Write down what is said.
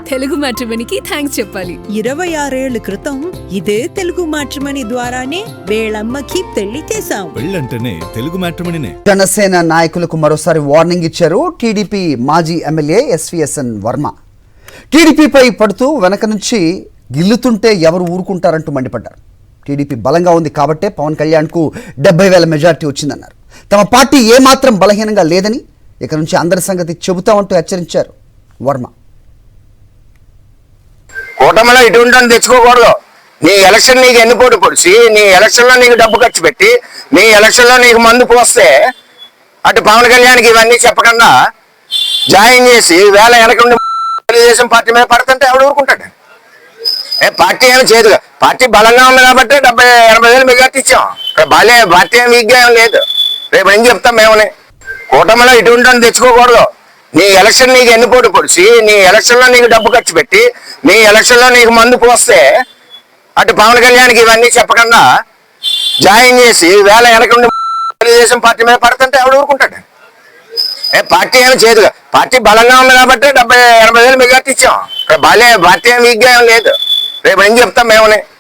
Telugu మ్యాట్రిమోనీకి thanks చెప్పాలి. 26 ఏళ్ల క్రితం ఇదే తెలుగు మ్యాట్రిమోనీ ద్వారానే వేళమ్మకి పెళ్లి చేశాం. పెళ్ళంటేనే తెలుగు మ్యాట్రిమోనీనే. జనసేన నాయకులకు మరోసారి వార్నింగ్ ఇచ్చారు టీడీపీ మాజీ ఎమ్మెల్యే ఎస్వీఎస్ఎన్ వర్మ. టీడీపీపై పడుతూ వెనక నుంచి గిల్లుతుంటే ఎవరు ఊరుకుంటారంటూ మండిపడ్డారు. టీడీపీ బలంగా ఉంది కాబట్టే పవన్ కళ్యాణ్కు 70,000 మెజార్టీ వచ్చిందన్నారు. తమ పార్టీ ఏమాత్రం బలహీనంగా లేదని ఇక నుంచి అందరి సంగతి చెబుతామంటూ హెచ్చరించారు వర్మ. కూటమిలో ఇటువంటి తెచ్చుకోకూడదు. నీ ఎలక్షన్ నీకు ఎన్ని పోటీ పొడిచి నీ ఎలక్షన్లో నీకు డబ్బు ఖర్చు పెట్టి నీ ఎలక్షన్లో నీకు మందు పోస్తే అటు పవన్ కళ్యాణ్కి ఇవన్నీ చెప్పకుండా జాయిన్ చేసి వేళ వెనక తెలుగుదేశం పార్టీ మీద పడుతుంటే ఎవడు ఊరుకుంటాడు? పార్టీ ఏమి చేయదుగా. పార్టీ బలంగా ఉంది కాబట్టి 70,000-80,000 మెజార్టీ ఇచ్చాం. ఇక్కడ పార్టీ ఏమి వీక్గా ఏం లేదు. రేపు ఏం చెప్తాం మేమని. కూటమిలో ఇటువంటి తెచ్చుకోకూడదు. నీ ఎలక్షన్ నీకు ఎన్ని పోటీ పొడిచి నీ ఎలక్షన్లో నీకు డబ్బు ఖర్చు పెట్టి నీ ఎలక్షన్లో నీకు మందు పోస్తే అటు పవన్ కళ్యాణ్కి ఇవన్నీ చెప్పకుండా జాయిన్ చేసి వేళ వెనక తెలుగుదేశం పార్టీ మీద పడుతుంటే ఎవడు ఊరుకుంటాడు? పార్టీ ఏమి చేయదుగా. పార్టీ బలంగా ఉంది కాబట్టి 70,000-80,000 మెజార్టీ ఇచ్చాం. ఇక్కడ పార్టీ ఏమి వీక్గా ఏం లేదు. రేపు ఏం చెప్తాం మేమని.